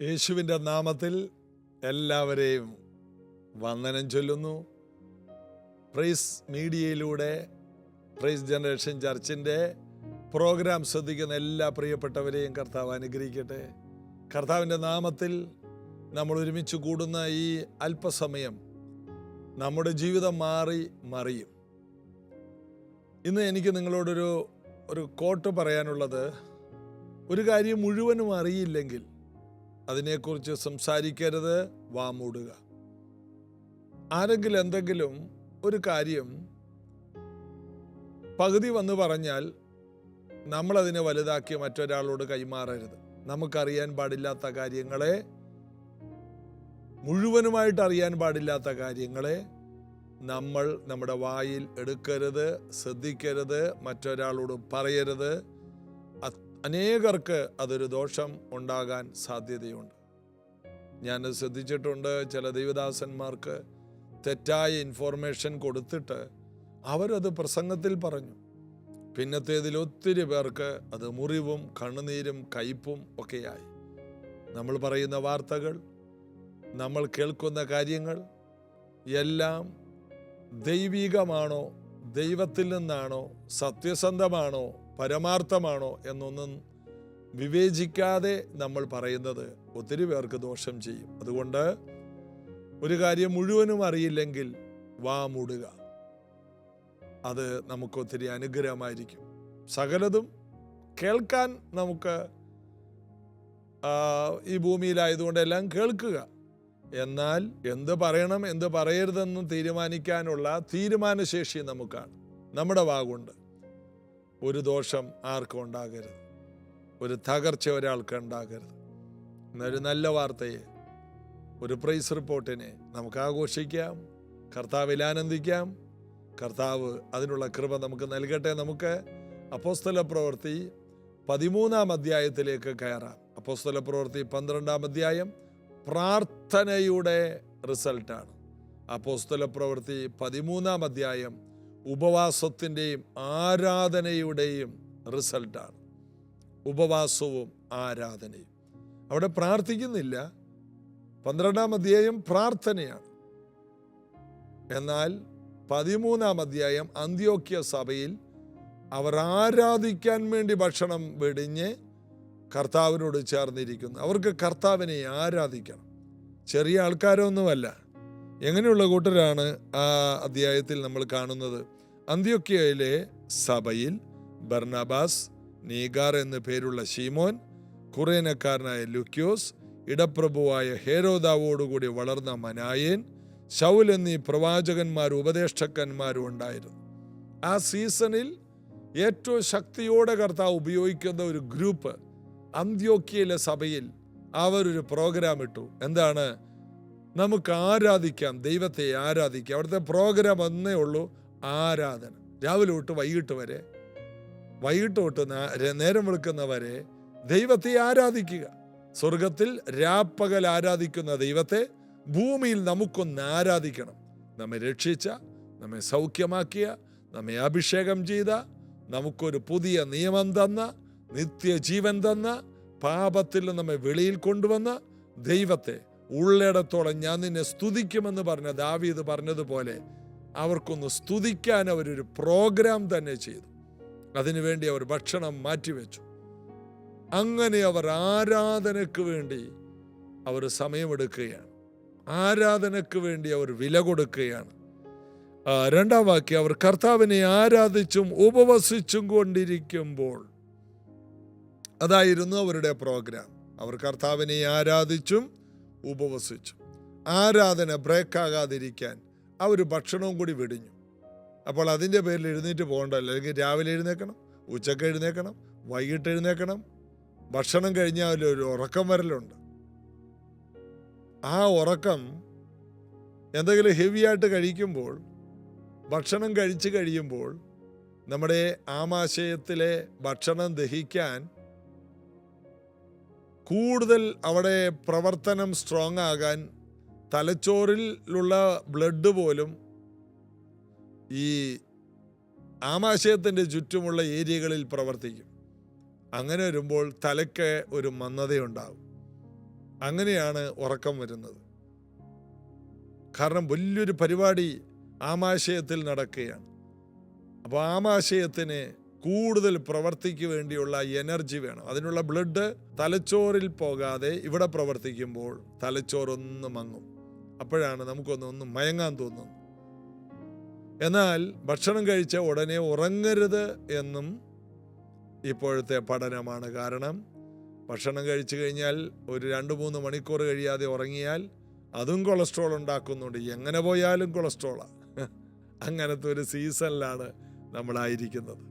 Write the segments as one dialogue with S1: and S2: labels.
S1: യേശുവിൻ്റെ നാമത്തിൽ എല്ലാവരെയും വന്ദനം ചൊല്ലുന്നു. പ്രൈസ് മീഡിയയിലൂടെ പ്രൈസ് ജനറേഷൻ ചർച്ചിൻ്റെ പ്രോഗ്രാം ശ്രദ്ധിക്കുന്ന എല്ലാ പ്രിയപ്പെട്ടവരെയും കർത്താവ് അനുഗ്രഹിക്കട്ടെ. കർത്താവിൻ്റെ നാമത്തിൽ നമ്മൾ ഒരുമിച്ച് കൂടുന്ന ഈ അല്പസമയം നമ്മുടെ ജീവിതം മാറി മറിയും. ഇന്ന് എനിക്ക് നിങ്ങളോടൊരു കോട്ട് പറയാനുള്ളത്, ഒരു കാര്യം മുഴുവനും അറിയില്ലെങ്കിൽ അതിനെക്കുറിച്ച് സംസാരിക്കരുത്, വാമൂടുക. ആരെങ്കിലും എന്തെങ്കിലും ഒരു കാര്യം പകുതി വന്ന് പറഞ്ഞാൽ നമ്മളതിനെ വലുതാക്കി മറ്റൊരാളോട് കൈമാറരുത്. നമുക്കറിയാൻ പാടില്ലാത്ത കാര്യങ്ങളെ, മുഴുവനുമായിട്ട് അറിയാൻ പാടില്ലാത്ത കാര്യങ്ങളെ നമ്മൾ നമ്മുടെ വായിൽ എടുക്കരുത്, ശ്രദ്ധിക്കരുത്, മറ്റൊരാളോട് പറയരുത്. അനേകർക്ക് അതൊരു ദോഷം ഉണ്ടാകാൻ സാധ്യതയുണ്ട്. ഞാനത് ശ്രദ്ധിച്ചിട്ടുണ്ട്. ചില ദൈവദാസന്മാർക്ക് തെറ്റായ ഇൻഫോർമേഷൻ കൊടുത്തിട്ട് അവരത് പ്രസംഗത്തിൽ പറഞ്ഞു. പിന്നത്തേതിൽ ഒത്തിരി പേർക്ക് അത് മുറിവും കണ്ണുനീരും കയ്പും ഒക്കെയായി. നമ്മൾ പറയുന്ന വാർത്തകൾ, നമ്മൾ കേൾക്കുന്ന കാര്യങ്ങൾ എല്ലാം ദൈവികമാണോ, ദൈവത്തിൽ നിന്നാണോ, സത്യസന്ധമാണോ, പരമാർത്ഥമാണോ എന്നൊന്നും വിവേചിക്കാതെ നമ്മൾ പറയുന്നത് ഒത്തിരി പേർക്ക് ദോഷം ചെയ്യും. അതുകൊണ്ട് ഒരു കാര്യം മുഴുവനും അറിയില്ലെങ്കിൽ വാമൂടുക. അത് നമുക്ക് ഒത്തിരി അനുഗ്രഹമായിരിക്കും. സകലതും കേൾക്കാൻ നമുക്ക് ഈ ഭൂമിയിലായതുകൊണ്ട് എല്ലാം കേൾക്കുക. എന്നാൽ എന്ത് പറയണം എന്ത് പറയരുതെന്നും തീരുമാനിക്കാനുള്ള തീരുമാനശേഷി നമുക്കാണ്. നമ്മുടെ വാഗുണ്ട്. ഒരു ദോഷം ആർക്കും ഉണ്ടാകരുത്, ഒരു തകർച്ച ഒരാൾക്ക് ഉണ്ടാകരുത്. എന്നൊരു നല്ല വാർത്തയെ, ഒരു പ്രൈസ് റിപ്പോർട്ടിനെ നമുക്ക് ആഘോഷിക്കാം, കർത്താവിൽ ആനന്ദിക്കാം. കർത്താവ് അതിനുള്ള കൃപ നമുക്ക് നൽകട്ടെ. നമുക്ക് അപ്പോസ്തല പ്രവൃത്തി 13-ാം അധ്യായത്തിലേക്ക് കയറാം. അപ്പോസ്തല പ്രവൃത്തി 12-ാം അധ്യായം പ്രാർത്ഥനയുടെ റിസൾട്ടാണ്. അപ്പോസ്തല പ്രവൃത്തി 13-ാം അധ്യായം ഉപവാസത്തിൻ്റെയും ആരാധനയുടെയും റിസൾട്ടാണ്. ഉപവാസവും ആരാധനയും. അവിടെ പ്രാർത്ഥിക്കുന്നില്ല. 12-ാം അധ്യായം പ്രാർത്ഥനയാണ്. എന്നാൽ 13-ാം അധ്യായം അന്ത്യോക്യ സഭയിൽ അവർ ആരാധിക്കാൻ വേണ്ടി ഭക്ഷണം വെടിഞ്ഞ് കർത്താവിനോട് ചേർന്നിരിക്കുന്നു. അവർക്ക് കർത്താവിനെ ആരാധിക്കണം. ചെറിയ ആൾക്കാരൊന്നുമല്ല. എങ്ങനെയുള്ള കൂട്ടരാണ് ആ അധ്യായത്തിൽ നമ്മൾ കാണുന്നത്? അന്ത്യോക്യയിലെ സഭയിൽ ബർനബാസ്, നീഗാർ എന്നു പേരുള്ള ശീമോൻ, കുറേനക്കാരനായ ലുക്യോസ്, ഇടപ്രഭുവായ ഹേരോദാവോടുകൂടി വളർന്ന മനായേൻ, ശൗൽ എന്നീ പ്രവാചകന്മാരും ഉപദേഷ്ടക്കന്മാരും ഉണ്ടായിരുന്നു. ആ സീസണിൽ ഏറ്റവും ശക്തിയോടെ കർത്താവ് ഉപയോഗിക്കുന്ന ഒരു ഗ്രൂപ്പ് അന്ത്യോക്യയിലെ സഭയിൽ അവരൊരു പ്രോഗ്രാം ഇട്ടു. എന്താണ്? നമുക്ക് ആരാധിക്കാം, ദൈവത്തെ ആരാധിക്കാം. അവിടുത്തെ പ്രോഗ്രാം ഒന്നേ ഉള്ളൂ, ആരാധന. രാവിലെ തൊട്ട് വൈകിട്ട് വരെ, വൈകിട്ട് തൊട്ട് നേരം വെളുക്കുന്നവരെ ദൈവത്തെ ആരാധിക്കുക. സ്വർഗത്തിൽ രാപ്പകൽ ആരാധിക്കുന്ന ദൈവത്തെ ഭൂമിയിൽ നമുക്കൊന്ന് ആരാധിക്കണം. നമ്മെ രക്ഷിച്ച, നമ്മെ സൗഖ്യമാക്കിയ, നമ്മെ അഭിഷേകം ചെയ്ത, നമുക്കൊരു പുതിയ നിയമം തന്ന, നിത്യജീവൻ തന്ന, പാപത്തിൽ നമ്മെ വെളിയിൽ കൊണ്ടുവന്ന ദൈവത്തെ ഉള്ളിടത്തോളം ഞാൻ നിന്നെ സ്തുതിക്കുമെന്ന് പറഞ്ഞ ദാവീദ് പറഞ്ഞതുപോലെ അവർക്കൊന്ന് സ്തുതിക്കാൻ അവരൊരു പ്രോഗ്രാം തന്നെ ചെയ്തു. അതിനുവേണ്ടി അവർ ഭക്ഷണം മാറ്റിവെച്ചു. അങ്ങനെ അവർ ആരാധനയ്ക്ക് വേണ്ടി അവർ സമയമെടുക്കുകയാണ്. ആരാധനയ്ക്ക് വേണ്ടി അവർ വില കൊടുക്കുകയാണ്. 2-ാം വാക്യം, അവർ കർത്താവിനെ ആരാധിച്ചും ഉപവസിച്ചും കൊണ്ടിരിക്കുമ്പോൾ, അതായിരുന്നു അവരുടെ പ്രോഗ്രാം. അവർ കർത്താവിനെ ആരാധിച്ചും ഉപവസിച്ചു. ആരാധന ബ്രേക്കാകാതിരിക്കാൻ അവർ ഭക്ഷണവും കൂടി വെടിഞ്ഞു. അപ്പോൾ അതിൻ്റെ പേരിൽ എഴുന്നേറ്റ് പോകണ്ടല്ലോ. അല്ലെങ്കിൽ രാവിലെ എഴുന്നേക്കണം, ഉച്ചക്ക് എഴുന്നേക്കണം, വൈകിട്ട് എഴുന്നേക്കണം. ഭക്ഷണം കഴിഞ്ഞാൽ ഒരു ഉറക്കം വരലുണ്ട്. ആ ഉറക്കം എന്തെങ്കിലും ഹെവിയായിട്ട് കഴിക്കുമ്പോൾ, ഭക്ഷണം കഴിച്ച് കഴിയുമ്പോൾ നമ്മുടെ ആമാശയത്തിലെ ഭക്ഷണം ദഹിക്കാൻ കൂടുതൽ അവിടെ പ്രവർത്തനം സ്ട്രോങ് ആകാൻ തലച്ചോറിലുള്ള ബ്ലഡ് പോലും ഈ ആമാശയത്തിൻ്റെ ചുറ്റുമുള്ള ഏരിയകളിൽ പ്രവർത്തിക്കും. അങ്ങനെ വരുമ്പോൾ തലയ്ക്ക് ഒരു മന്ദതയുണ്ടാകും. അങ്ങനെയാണ് ഉറക്കം വരുന്നത്. കാരണം വലിയൊരു പരിപാടി ആമാശയത്തിൽ നടക്കുകയാണ്. അപ്പോൾ ആമാശയത്തിന് കൂടുതൽ പ്രവർത്തിക്ക് വേണ്ടിയുള്ള എനർജി വേണം. അതിനുള്ള ബ്ലഡ് തലച്ചോറിൽ പോകാതെ ഇവിടെ പ്രവർത്തിക്കുമ്പോൾ തലച്ചോറൊന്ന് മങ്ങും. അപ്പോഴാണ് നമുക്കൊന്ന് മയങ്ങാൻ തോന്നുന്നത്. എന്നാൽ ഭക്ഷണം കഴിച്ച ഉടനെ ഉറങ്ങരുത് എന്നും ഇപ്പോഴത്തെ പഠനമാണ്. കാരണം ഭക്ഷണം കഴിച്ചു കഴിഞ്ഞാൽ ഒരു 2-3 മണിക്കൂർ കഴിയാതെ ഉറങ്ങിയാൽ അതും കൊളസ്ട്രോൾ ഉണ്ടാക്കുന്നുണ്ട്. എങ്ങനെ പോയാലും കൊളസ്ട്രോളാണ്. അങ്ങനത്തെ ഒരു സീസണിലാണ് നമ്മളായിരിക്കുന്നത്.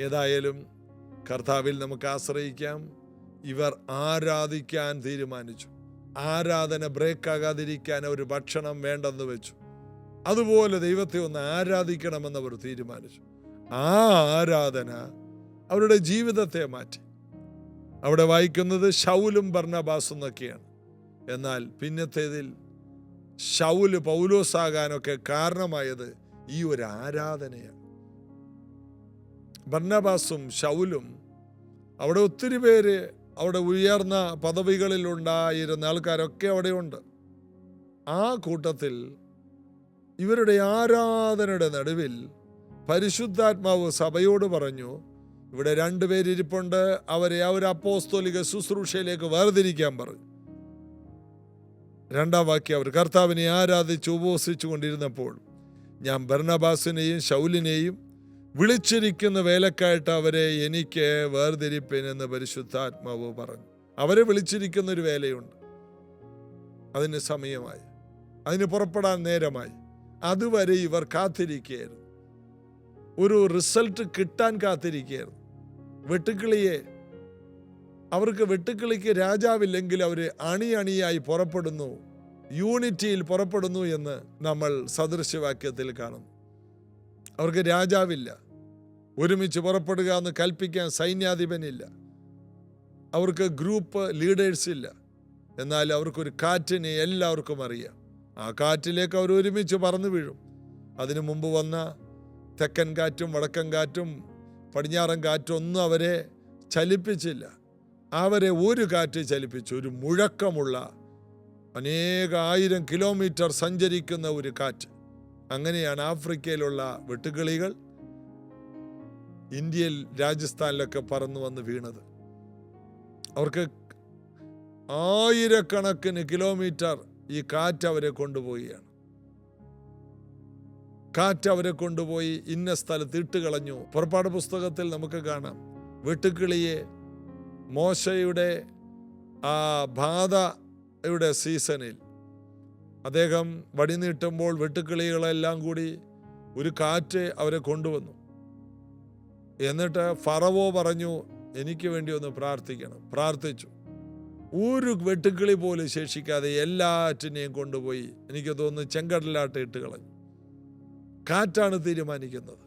S1: ഏതായാലും കർത്താവിൽ നമുക്ക് ആശ്രയിക്കാം. ഇവർ ആരാധിക്കാൻ തീരുമാനിച്ചു. ആരാധന ബ്രേക്കാകാതിരിക്കാൻ അവർ ഭക്ഷണം വേണ്ടെന്ന് വെച്ചു. അതുപോലെ ദൈവത്തെ ഒന്ന് ആരാധിക്കണമെന്ന് അവർ തീരുമാനിച്ചു. ആ ആരാധന അവരുടെ ജീവിതത്തെ മാറ്റി. അവിടെ വായിക്കുന്നത് ശൗലും ബർന്നബാസും എന്നൊക്കെയാണ്. എന്നാൽ പിന്നത്തേതിൽ ശൗല് പൗലോസാകാനൊക്കെ കാരണമായത് ഈ ഒരു ആരാധനയാണ്. ബർന്നബാസും ശൗലും അവിടെ ഒത്തിരി പേര്, അവിടെ ഉയർന്ന പദവികളിൽ ഉണ്ടായിരുന്ന ആൾക്കാരൊക്കെ അവിടെയുണ്ട്. ആ കൂട്ടത്തിൽ ഇവരുടെ ആരാധനയുടെ നടുവിൽ പരിശുദ്ധാത്മാവ് സഭയോട് പറഞ്ഞു, ഇവിടെ 2 പേരിരിപ്പുണ്ട്, അവരെ ആ ഒരു അപ്പോസ്തോലിക ശുശ്രൂഷയിലേക്ക് വേർതിരിക്കാൻ പറഞ്ഞു. 2-ാം വാക്യം, അവർ കർത്താവിനെ ആരാധിച്ച് ഉപവസിച്ചു കൊണ്ടിരുന്നപ്പോൾ ഞാൻ ബർന്നബാസിനെയും ശൗലിനെയും വിളിച്ചിരിക്കുന്ന വേലക്കായിട്ട് അവരെ എനിക്ക് വേർതിരിപ്പിനെന്ന് പരിശുദ്ധാത്മാവ് പറഞ്ഞു. അവരെ വിളിച്ചിരിക്കുന്ന ഒരു വേലയുണ്ട്. അതിന് സമയമായി, അതിന് പുറപ്പെടാൻ നേരമായി. അതുവരെ ഇവർ കാത്തിരിക്കുകയായിരുന്നു. ഒരു റിസൾട്ട് കിട്ടാൻ കാത്തിരിക്കുകയായിരുന്നു. അവർക്ക് വെട്ടുക്കിളിക്ക് രാജാവില്ലെങ്കിൽ അവർ അണിയായി പുറപ്പെടുന്നു, യൂണിറ്റിയിൽ പുറപ്പെടുന്നു എന്ന് നമ്മൾ സദൃശവാക്യത്തിൽ കാണുന്നു. അവർക്ക് രാജാവില്ല, ഒരുമിച്ച് പുറപ്പെടുക എന്ന് കൽപ്പിക്കാൻ സൈന്യാധിപനില്ല, അവർക്ക് ഗ്രൂപ്പ് ലീഡേഴ്സ് ഇല്ല. എന്നാൽ അവർക്കൊരു കാറ്റിനെ എല്ലാവർക്കും അറിയാം. ആ കാറ്റിലേക്ക് അവർ ഒരുമിച്ച് പറന്നു വീഴും. അതിനു മുമ്പ് വന്ന തെക്കൻ കാറ്റും വടക്കൻ കാറ്റും പടിഞ്ഞാറൻ കാറ്റും ഒന്നും അവരെ ചലിപ്പിച്ചില്ല. അവരെ ഒരു കാറ്റ് ചലിപ്പിച്ചു. ഒരു മുഴക്കമുള്ള അനേക 1000 കിലോമീറ്റർ സഞ്ചരിക്കുന്ന ഒരു കാറ്റ്. അങ്ങനെയാണ് ആഫ്രിക്കയിലുള്ള വെട്ടുക്കിളികൾ ഇന്ത്യയിൽ രാജസ്ഥാനിലൊക്കെ പറന്നു വന്ന് വീണത്. അവർക്ക് 1000കണക്കിന് കിലോമീറ്റർ ഈ കാറ്റ് അവരെ കൊണ്ടുപോവുകയാണ്. കാറ്റ് അവരെ കൊണ്ടുപോയി ഇന്ന സ്ഥലത്ത് ഇട്ടുകളഞ്ഞു. പുറപ്പാട് പുസ്തകത്തിൽ നമുക്ക് കാണാം, വെട്ടുക്കിളിയെ മോശയുടെ ആ ബാധയുടെ സീസണിൽ അദ്ദേഹം വടി നീട്ടുമ്പോൾ വെട്ടുക്കിളികളെല്ലാം കൂടി ഒരു കാറ്റ് അവരെ കൊണ്ടുവന്നു. എന്നിട്ട് ഫറവോ പറഞ്ഞു, എനിക്ക് വേണ്ടി ഒന്ന് പ്രാർത്ഥിക്കണം. പ്രാർത്ഥിച്ചു. ഒരു വെട്ടുക്കിളി പോലും ശേഷിക്കാതെ എല്ലാറ്റിനെയും കൊണ്ടുപോയി എനിക്ക് തോന്നുന്നു ചെങ്കടലാട്ട് ഇട്ട് കളഞ്ഞു. കാറ്റാണ് തീരുമാനിക്കുന്നത്.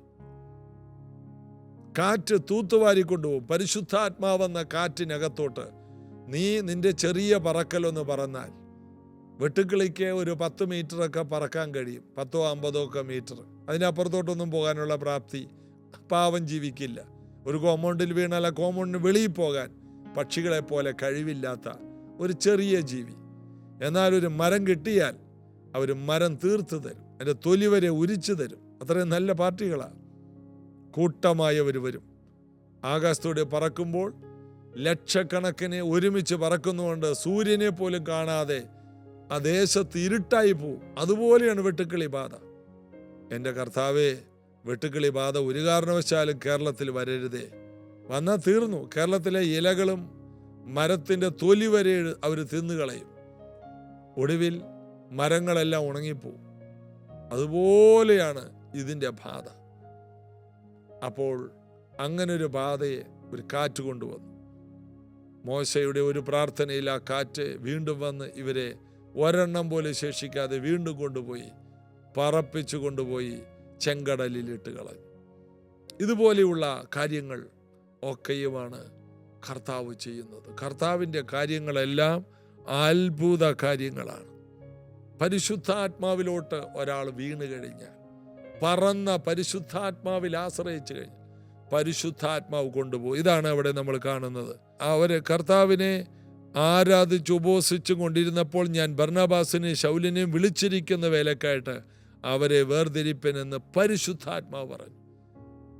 S1: കാറ്റ് തൂത്തുവാരി കൊണ്ടുപോകും. പരിശുദ്ധാത്മാവെന്ന കാറ്റിനകത്തോട്ട് നിന്റെ ചെറിയ പറക്കലൊന്ന് പറന്നാൽ വെട്ടുക്കിളിക്ക് ഒരു 10 മീറ്ററൊക്കെ പറക്കാൻ കഴിയും, 10-50 മീറ്റർ. അതിനപ്പുറത്തോട്ടൊന്നും പോകാനുള്ള പ്രാപ്തി പാവം ജീവിക്കില്ല. ഒരു കോമ്പൗണ്ടിൽ വീണാൽ ആ കോമ്പൗണ്ടിന് വെളിയിൽ പോകാൻ പക്ഷികളെ പോലെ കഴിവില്ലാത്ത ഒരു ചെറിയ ജീവി. എന്നാൽ ഒരു മരം കിട്ടിയാൽ അവർ മരം തീർത്ത് തരും, അതിൻ്റെ തൊലി വരെ ഉരിച്ചു തരും. അത്രയും നല്ല പാർട്ടികളാണ്. കൂട്ടമായി അവർ വരും. ആകാശത്തോടെ പറക്കുമ്പോൾ ലക്ഷക്കണക്കിന് ഒരുമിച്ച് പറക്കുന്നുകൊണ്ട് സൂര്യനെ പോലും കാണാതെ ആ ദേശത്ത് ഇരുട്ടായി പോവും. അതുപോലെയാണ് വെട്ടുക്കിളി ബാധ. എൻ്റെ കർത്താവേ, വെട്ടുക്കിളി ബാധ ഒരു കാരണവശാലും കേരളത്തിൽ വരരുതേ. വന്നാൽ തീർന്നു. കേരളത്തിലെ ഇലകളും മരത്തിൻ്റെ തൊലി വരെ അവർ തിന്നുകളയും. ഒടുവിൽ മരങ്ങളെല്ലാം ഉണങ്ങിപ്പോവും. അതുപോലെയാണ് ഇതിൻ്റെ ബാധ. അപ്പോൾ അങ്ങനൊരു ബാധയെ ഒരു കാറ്റ് കൊണ്ടുവന്നു. മോശയുടെ ഒരു പ്രാർത്ഥനയിൽ ആ കാറ്റ് വീണ്ടും വന്ന് ഇവരെ ഒരെണ്ണം പോലെ ശേഷിക്കാതെ വീണ്ടും കൊണ്ടുപോയി പറപ്പിച്ചു കൊണ്ടുപോയി ചെങ്കടലിലിട്ട് കളഞ്ഞു. ഇതുപോലെയുള്ള കാര്യങ്ങൾ ഒക്കെയുമാണ് കർത്താവ് ചെയ്യുന്നത്. കർത്താവിൻ്റെ കാര്യങ്ങളെല്ലാം അത്ഭുത കാര്യങ്ങളാണ്. പരിശുദ്ധാത്മാവിലോട്ട് ഒരാൾ വീണ് കഴിഞ്ഞാൽ, പറന്ന പരിശുദ്ധാത്മാവിൽ ആശ്രയിച്ചു കഴിഞ്ഞാൽ പരിശുദ്ധാത്മാവ് കൊണ്ടുപോകും. ഇതാണ് അവിടെ നമ്മൾ കാണുന്നത്. അവർ കർത്താവിനെ ആരാധിച്ച് ഉപവസിച്ചും കൊണ്ടിരുന്നപ്പോൾ ഞാൻ ബർന്നബാസിനെയും ശൗലിനെയും വിളിച്ചിരിക്കുന്ന വേലക്കായിട്ട് അവരെ വേർതിരിപ്പനെന്ന് പരിശുദ്ധാത്മാവ് പറഞ്ഞു.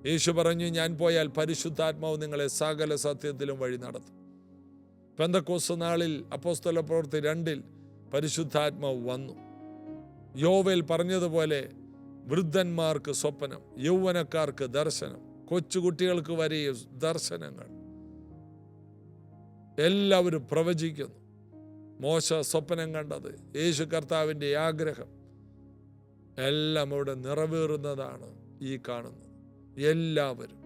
S1: യേശു പറഞ്ഞു, ഞാൻ പോയാൽ പരിശുദ്ധാത്മാവ് നിങ്ങളെ സകല സത്യത്തിലും വഴി നടത്തും. പെന്തക്കോസ്ത് നാളിൽ അപ്പോസ്തല പ്രവൃത്തി 2 പരിശുദ്ധാത്മാവ് വന്നു. യോവേൽ പറഞ്ഞതുപോലെ വൃദ്ധന്മാർക്ക് സ്വപ്നം, യൗവനക്കാർക്ക് ദർശനം, കൊച്ചുകുട്ടികൾക്ക് വരെ ദർശനങ്ങൾ. എല്ലാവരും പ്രവചിക്കുന്നു. മോശ സ്വപ്നം കണ്ടത്, യേശു കർത്താവിൻ്റെ ആഗ്രഹം എല്ലാം അവിടെ നിറവേറുന്നതാണ് ഈ കാണുന്നത്. എല്ലാവരും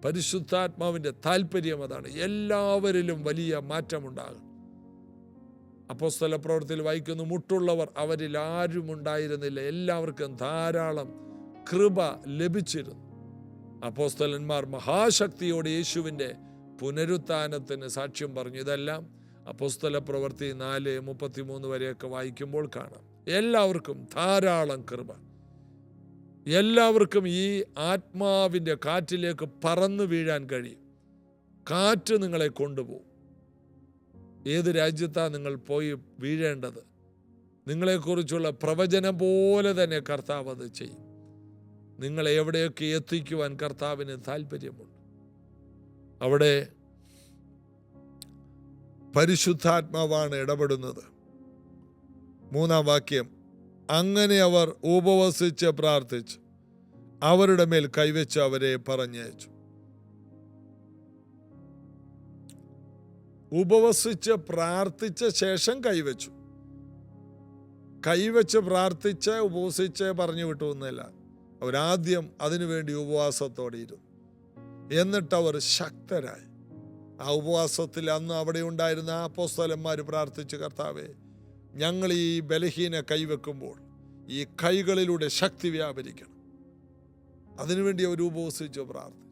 S1: പരിശുദ്ധാത്മാവിൻ്റെ താല്പര്യം അതാണ്, എല്ലാവരിലും വലിയ മാറ്റമുണ്ടാകും. അപ്പോസ്തല പ്രവൃത്തിയിൽ വായിക്കുന്നു, മുട്ടുള്ളവർ അവരിൽ ആരും ഉണ്ടായിരുന്നില്ല, എല്ലാവർക്കും ധാരാളം കൃപ ലഭിച്ചിരുന്നു. അപ്പോസ്തലന്മാർ മഹാശക്തിയോടെ യേശുവിൻ്റെ പുനരുത്ഥാനത്തിന് സാക്ഷ്യം പറഞ്ഞു. ഇതെല്ലാം അപ്പോസ്തല പ്രവൃത്തി 4:33 വരെയൊക്കെ വായിക്കുമ്പോൾ കാണാം. എല്ലാവർക്കും ധാരാളം കൃപ. എല്ലാവർക്കും ഈ ആത്മാവിൻ്റെ കാറ്റിലേക്ക് പറന്നു വീഴാൻ കഴിയും. കാറ്റ് നിങ്ങളെ കൊണ്ടുപോകും. ഏത് രാജ്യത്താണ് നിങ്ങൾ പോയി വീഴേണ്ടത്? നിങ്ങളെക്കുറിച്ചുള്ള പ്രവചനം പോലെ തന്നെ കർത്താവ് അത് ചെയ്യും. നിങ്ങളെ എവിടെയൊക്കെ എത്തിക്കുവാൻ കർത്താവിന് താല്പര്യമുണ്ട്. അവിടെ പരിശുദ്ധാത്മാവാണ് ഇടപെടുന്നത്. 3-ാം വാക്യം, അങ്ങനെ അവർ ഉപവസിച്ച് പ്രാർത്ഥിച്ചു, അവരുടെ മേൽ കൈവച്ച് അവരെ പറഞ്ഞയച്ചു. ഉപവസിച്ച് പ്രാർത്ഥിച്ച ശേഷം കൈവച്ചു. കൈവച്ച് പ്രാർത്ഥിച്ച് ഉപവസിച്ച് പറഞ്ഞു വിട്ടു എന്നല്ല, അവരാദ്യം അതിനുവേണ്ടി ഉപവാസത്തോടെ ഇരുന്നു. എന്നിട്ട് അവർ ശക്തരായി. ആ ഉപവാസത്തിൽ അന്ന് അവിടെ ഉണ്ടായിരുന്ന അപ്പോസ്തലന്മാർ പ്രാർത്ഥിച്ചു, കർത്താവേ, ഞങ്ങൾ ഈ ബലഹീന കൈവെക്കുമ്പോൾ ഈ കൈകളിലൂടെ ശക്തി വ്യാപരിക്കണം. അതിനുവേണ്ടി അവർ ഉപവസിച്ചു പ്രാർത്ഥിച്ചു.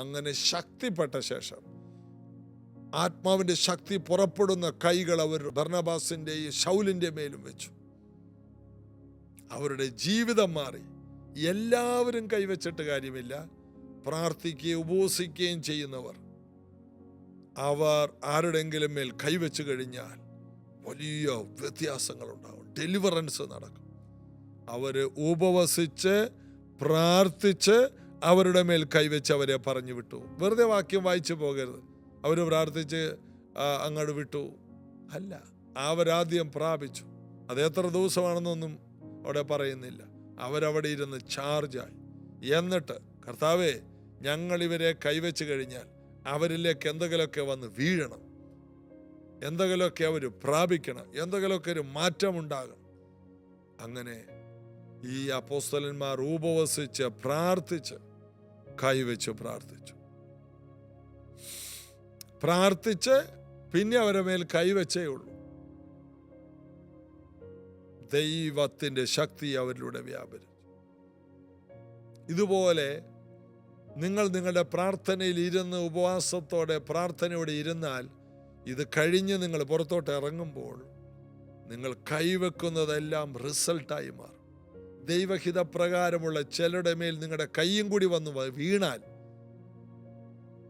S1: അങ്ങനെ ശക്തിപ്പെട്ട ശേഷം ആത്മാവിൻ്റെ ശക്തി പുറപ്പെടുന്ന കൈകൾ അവർ ബർന്നബാസിൻ്റെയും ശൗലിൻ്റെ മേലും വെച്ചു. അവരുടെ ജീവിതം മാറി. എല്ലാവരും കൈവച്ചിട്ട് കാര്യമില്ല. പ്രാർത്ഥിക്കുകയും ഉപവസിക്കുകയും ചെയ്യുന്നവർ, അവർ ആരുടെങ്കിലും മേൽ കൈവച്ച് കഴിഞ്ഞാൽ വലിയ വ്യത്യാസങ്ങളുണ്ടാകും, ഡെലിവറൻസ് നടക്കും. അവർ ഉപവസിച്ച് പ്രാർത്ഥിച്ച് അവരുടെ മേൽ കൈവച്ച് അവരെ പറഞ്ഞു വിട്ടു. വെറുതെ വാക്യം വായിച്ചു പോകരുത്. അവർ പ്രാർത്ഥിച്ച് അങ്ങോട്ട് വിട്ടു അല്ല, അവരാദ്യം പ്രാപിച്ചു. അത് എത്ര ദിവസമാണെന്നൊന്നും അവിടെ പറയുന്നില്ല. അവരവിടെ ഇരുന്ന് ചാർജായി. എന്നിട്ട് കർത്താവേ, ഞങ്ങൾ ഇവരെ കൈവച്ച് കഴിഞ്ഞാൽ അവരിലേക്ക് എന്തെങ്കിലുമൊക്കെ വന്ന് വീഴണം, എന്തെങ്കിലുമൊക്കെ അവർ പ്രാപിക്കണം, എന്തെങ്കിലുമൊക്കെ ഒരു മാറ്റമുണ്ടാകണം. അങ്ങനെ ഈ അപ്പോസ്തലന്മാർ ഉപവസിച്ച് പ്രാർത്ഥിച്ച് കൈവച്ച് പ്രാർത്ഥിച്ച് പിന്നെ അവരുടെ മേൽ കൈവച്ചേ ഉള്ളൂ. ദൈവത്തിൻ്റെ ശക്തി അവരിലൂടെ വ്യാപരിച്ചു. ഇതുപോലെ നിങ്ങൾ നിങ്ങളുടെ പ്രാർത്ഥനയിൽ ഇരുന്ന് ഉപവാസത്തോടെ പ്രാർത്ഥനയോടെ ഇരുന്നാൽ, ഇത് കഴിഞ്ഞ് നിങ്ങൾ പുറത്തോട്ട് ഇറങ്ങുമ്പോൾ നിങ്ങൾ കൈവെക്കുന്നതെല്ലാം റിസൾട്ടായി മാറും. ദൈവഹിതപ്രകാരമുള്ള ചിലരുടെ മേൽ നിങ്ങളുടെ കൈയും കൂടി വന്ന് വീണാൽ,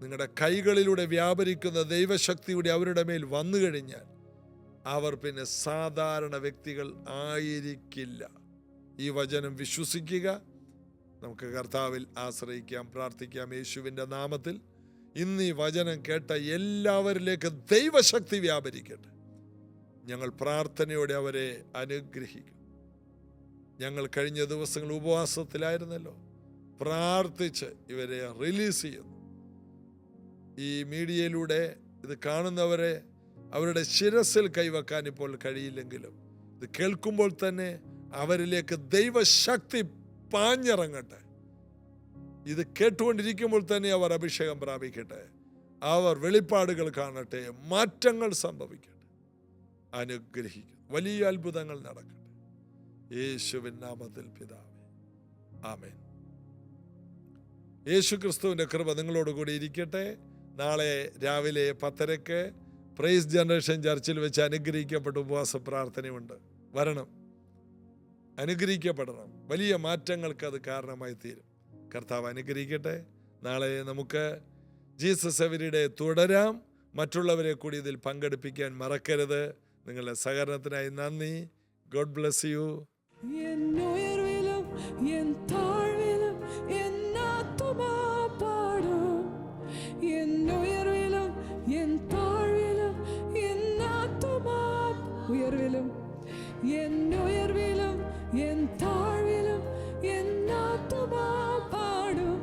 S1: നിങ്ങളുടെ കൈകളിലൂടെ വ്യാപരിക്കുന്ന ദൈവശക്തി കൂടി അവരുടെ മേൽ വന്നു കഴിഞ്ഞാൽ, അവർ പിന്നെ സാധാരണ വ്യക്തികൾ ആയിരിക്കില്ല. ഈ വചനം വിശ്വസിക്കുക. നമുക്ക് കർത്താവിൽ ആശ്രയിക്കാം, പ്രാർത്ഥിക്കാം. യേശുവിൻ്റെ നാമത്തിൽ ഇന്ന് ഈ വചനം കേട്ട എല്ലാവരിലേക്ക് ദൈവശക്തി വ്യാപരിക്കട്ടെ. ഞങ്ങൾ പ്രാർത്ഥനയോടെ അവരെ അനുഗ്രഹിക്കും. ഞങ്ങൾ കഴിഞ്ഞ ദിവസങ്ങൾ ഉപവാസത്തിലായിരുന്നല്ലോ, പ്രാർത്ഥിച്ച് ഇവരെ റിലീസ് ചെയ്യുന്നു. ഈ മീഡിയയിലൂടെ ഇത് കാണുന്നവരെ അവരുടെ ശിരസിൽ കൈവെക്കാൻ ഇപ്പോൾ കഴിയില്ലെങ്കിലും, ഇത് കേൾക്കുമ്പോൾ തന്നെ അവരിലേക്ക് ദൈവശക്തി പാഞ്ഞിറങ്ങട്ടെ. ഇത് കേട്ടുകൊണ്ടിരിക്കുമ്പോൾ തന്നെ അവർ അഭിഷേകം പ്രാപിക്കട്ടെ, അവർ വെളിപ്പാടുകൾ കാണട്ടെ, മാറ്റങ്ങൾ സംഭവിക്കട്ടെ. അനുഗ്രഹിക്കും. വലിയ അത്ഭുതങ്ങൾ നടക്കട്ടെ. യേശുവിൻ നാമത്തിൽ പിതാവേ, ആമേൻ. യേശു ക്രിസ്തുവിൻ്റെ കൃപ നിങ്ങളോടുകൂടി ഇരിക്കട്ടെ. നാളെ രാവിലെ 10:30 പ്രൈസ് ജനറേഷൻ ചർച്ചിൽ വെച്ച് അനുഗ്രഹിക്കപ്പെട്ട ഉപവാസ പ്രാർത്ഥനയുണ്ട്. വരണം, അനുഗ്രഹിക്കപ്പെടണം. വലിയ മാറ്റങ്ങൾക്ക് അത് കാരണമായി തീരും. കർത്താവ് അനുഗ്രഹിക്കട്ടെ. നാളെ നമുക്ക് ജീസസ് എവരിഡേ തുടരാം. മറ്റുള്ളവരെ കൂടി ഇതിൽ പങ്കെടുപ്പിക്കാൻ മറക്കരുത്. നിങ്ങളുടെ സഹകരണത്തിനായി നന്ദി. God bless you.
S2: ഉയർവിലും എൻ താഴ്വിലും എന്നാത്മാ പാടും.